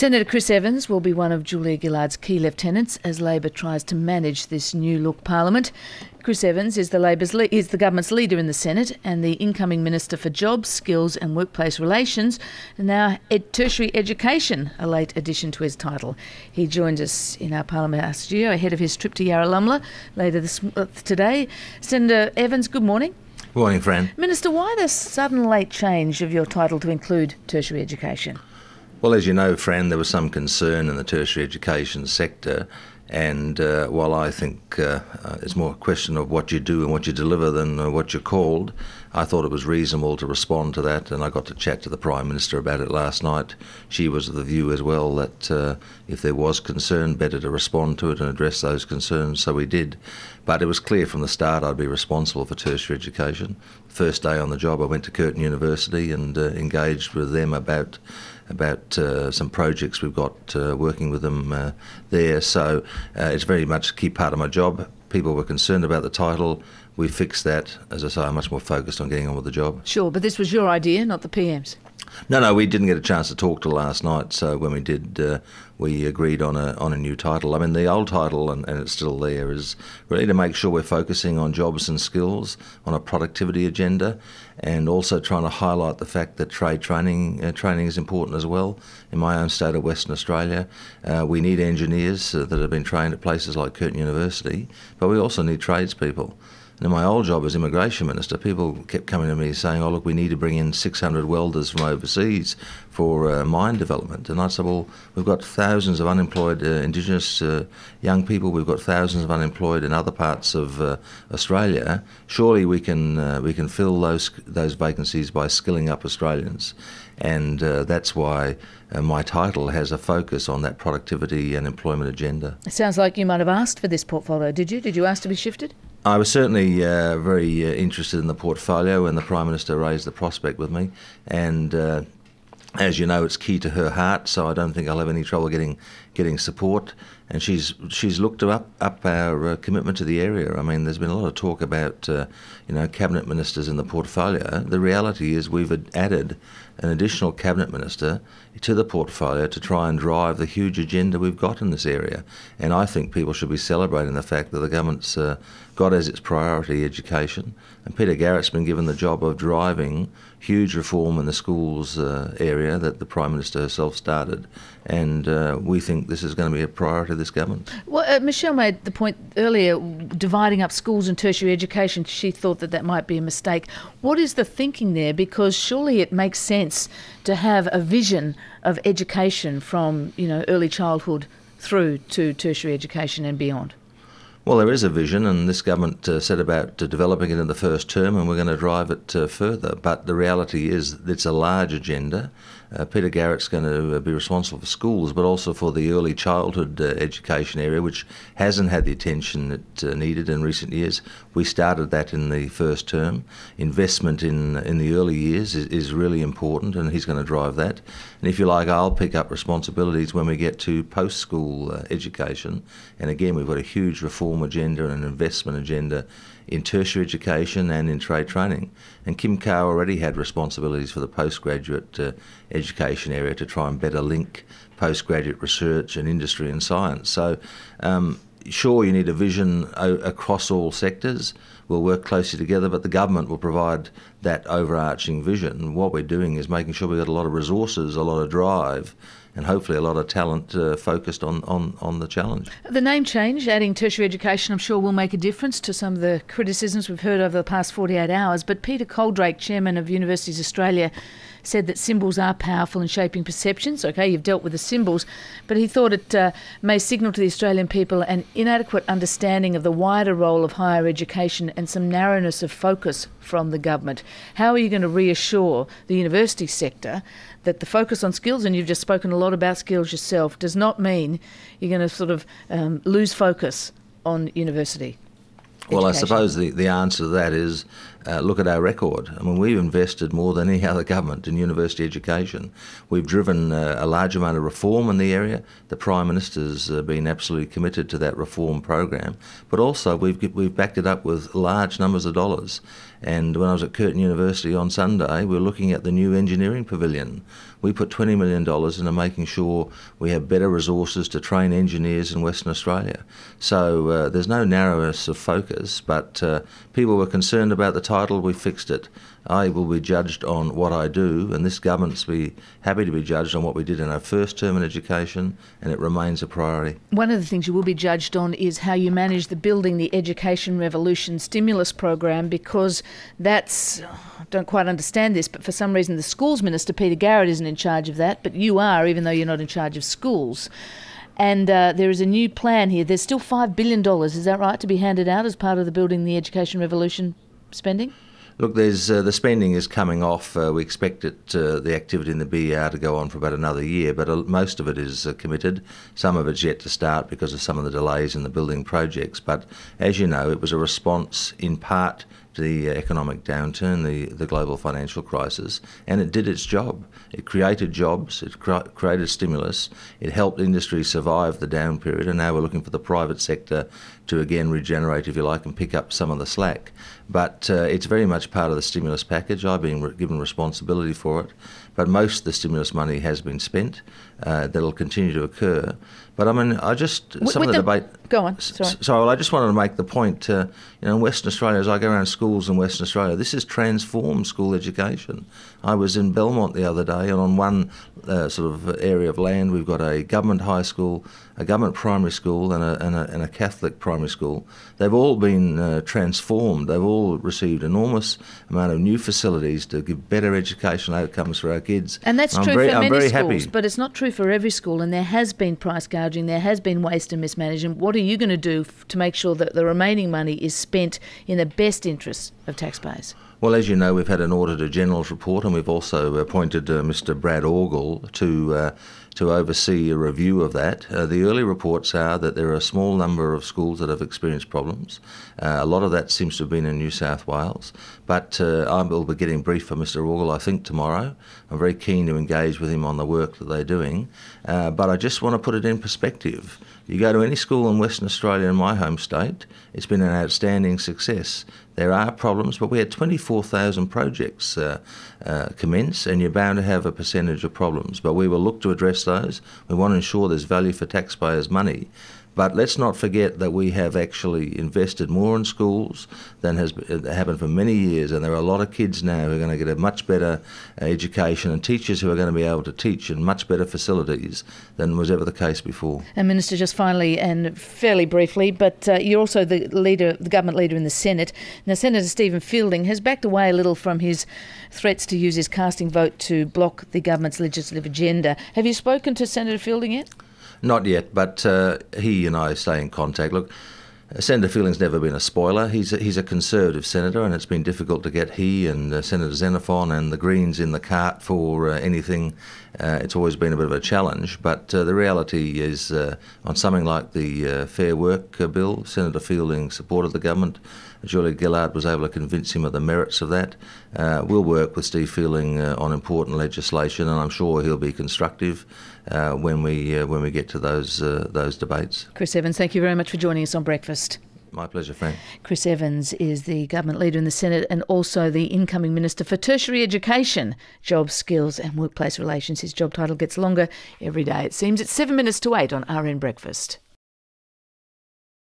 Senator Chris Evans will be one of Julia Gillard's key lieutenants as Labor tries to manage this new-look parliament. Chris Evans is the government's leader in the Senate and the incoming Minister for Jobs, Skills and Workplace Relations, and now Tertiary Education, a late addition to his title. He joins us in our Parliament studio ahead of his trip to Yarralumla later today. Senator Evans, good morning. Good morning, Fran. Minister, why the sudden late change of your title to include tertiary education? Well, as you know, Fran, there was some concern in the tertiary education sector, and while I think it's more a question of what you do and what you deliver than what you're called, I thought it was reasonable to respond to that, and I got to chat to the Prime Minister about it last night. She was of the view as well that if there was concern, better to respond to it and address those concerns, so we did. But it was clear from the start I'd be responsible for tertiary education. First day on the job, I went to Curtin University and engaged with them about some projects we've got working with them there. So it's very much a key part of my job. People were concerned about the title. We fixed that. As I say, I'm much more focused on getting on with the job. Sure, but this was your idea, not the PM's. No, we didn't get a chance to talk till last night. So when we did, we agreed on a new title. I mean, the old title, and it's still there, is really to make sure we're focusing on jobs and skills, on a productivity agenda, and also trying to highlight the fact that trade training is important as well. In my own state of Western Australia, we need engineers that have been trained at places like Curtin University, but we also need tradespeople. And in my old job as Immigration Minister, people kept coming to me saying, oh, look, we need to bring in 600 welders from overseas for mine development. And I said, well, we've got thousands of unemployed Indigenous young people. We've got thousands of unemployed in other parts of Australia. Surely we can fill those vacancies by skilling up Australians. And that's why my title has a focus on that productivity and employment agenda. It sounds like you might have asked for this portfolio, did you? Did you ask to be shifted? I was certainly very interested in the portfolio when the Prime Minister raised the prospect with me, and as you know, it's key to her heart, so I don't think I'll have any trouble getting support. And she's looked up our commitment to the area. I mean, there's been a lot of talk about cabinet ministers in the portfolio. The reality is we've added an additional cabinet minister to the portfolio to try and drive the huge agenda we've got in this area. And I think people should be celebrating the fact that the government's got as its priority education. And Peter Garrett's been given the job of driving huge reform in the schools area that the Prime Minister herself started. And we think this is going to be a priority of this government. Well, Michelle made the point earlier, dividing up schools and tertiary education. She thought that might be a mistake. What is the thinking there? Because surely it makes sense to have a vision of education from early childhood through to tertiary education and beyond. Well, there is a vision, and this government set about developing it in the first term, and we're going to drive it further. But the reality is it's a large agenda. Peter Garrett's going to be responsible for schools, but also for the early childhood education area, which hasn't had the attention it needed in recent years. We started that in the first term. Investment in the early years is really important, and he's going to drive that. And if you like, I'll pick up responsibilities when we get to post-school education. And again, we've got a huge reform agenda and an investment agenda in tertiary education and in trade training. And Kim Carr already had responsibilities for the postgraduate education area to try and better link postgraduate research and industry and science. So sure, you need a vision across all sectors. We'll work closely together, but the government will provide that overarching vision. What we're doing is making sure we've got a lot of resources, a lot of drive, and hopefully a lot of talent focused on the challenge. The name change, adding tertiary education, I'm sure will make a difference to some of the criticisms we've heard over the past 48 hours. But Peter Coldrake, Chairman of Universities Australia, said that symbols are powerful in shaping perceptions. OK, you've dealt with the symbols, but he thought it may signal to the Australian people an inadequate understanding of the wider role of higher education and some narrowness of focus from the government. How are you going to reassure the university sector that the focus on skills, and you've just spoken a lot about skills yourself, does not mean you're going to sort of lose focus on university? Well, Education. I suppose the answer to that is look at our record. I mean, we've invested more than any other government in university education. We've driven a large amount of reform in the area. The Prime Minister's been absolutely committed to that reform program, but also we've backed it up with large numbers of dollars. And when I was at Curtin University on Sunday, we were looking at the new engineering pavilion. We put $20 million into making sure we have better resources to train engineers in Western Australia. So there's no narrowness of focus, but people were concerned about the title. We fixed it. I will be judged on what I do, and this government's be happy to be judged on what we did in our first term in education, and it remains a priority. One of the things you will be judged on is how you manage the Building the Education Revolution stimulus program, because that's, I don't quite understand this, but for some reason the schools minister, Peter Garrett, isn't in charge of that, but you are, even though you're not in charge of schools. And there is a new plan here. There's still $5 billion, is that right, to be handed out as part of the Building the Education Revolution spending? Look, there's the spending is coming off. We expect it, the activity in the BER to go on for about another year, but most of it is committed. Some of it's yet to start because of some of the delays in the building projects. But as you know, it was a response in part to the economic downturn, the global financial crisis, and it did its job. It created jobs, it created stimulus, it helped industry survive the down period, and now we're looking for the private sector to again regenerate, if you like, and pick up some of the slack. But it's very much part of the stimulus package. I've been given responsibility for it, but most of the stimulus money has been spent. That'll continue to occur. But I mean, some of the debate. Go on. Sorry. Well, I just wanted to make the point. In Western Australia, as I go around schools in Western Australia, this has transformed school education. I was in Belmont the other day, and on one sort of area of land, we've got a government high school, a government primary school, and a Catholic primary school. They've all been transformed. They've all received enormous amount of new facilities to give better educational outcomes for our kids. And that's true for many schools, happy. But it's not true for every school, and there has been price gouging, there has been waste and mismanagement. What are you going to do to make sure that the remaining money is spent in the best interests of taxpayers? Well, as you know, we've had an Auditor General's report, and we've also appointed Mr. Brad Orgel to oversee a review of that. The early reports are that there are a small number of schools that have experienced problems. A lot of that seems to have been in New South Wales, but I will be getting briefed from Mr. Orgel, I think, tomorrow. I'm very keen to engage with him on the work that they're doing, but I just want to put it in perspective. You go to any school in Western Australia, in my home state, it's been an outstanding success. There are problems, but we had 24,000 projects commence, and you're bound to have a percentage of problems. But we will look to address those. We want to ensure there's value for taxpayers' money. But let's not forget that we have actually invested more in schools than has happened for many years, and there are a lot of kids now who are going to get a much better education, and teachers who are going to be able to teach in much better facilities than was ever the case before. And Minister, just finally and fairly briefly, but you're also the government leader in the Senate. Now, Senator Stephen Fielding has backed away a little from his threats to use his casting vote to block the government's legislative agenda. Have you spoken to Senator Fielding yet? Not yet, but he and I stay in contact. Look, Senator Fielding's never been a spoiler. He's a Conservative senator, and it's been difficult to get he and Senator Xenophon and the Greens in the cart for anything. It's always been a bit of a challenge, but the reality is on something like the Fair Work bill, Senator Fielding supported the government. Julia Gillard was able to convince him of the merits of that. We'll work with Steve Fielding on important legislation, and I'm sure he'll be constructive when we get to those debates. Chris Evans, thank you very much for joining us on Breakfast. My pleasure, Fran. Chris Evans is the government leader in the Senate and also the incoming Minister for Tertiary Education, Jobs, Skills and Workplace Relations. His job title gets longer every day. It seems it's 7 minutes to 8 on RN Breakfast.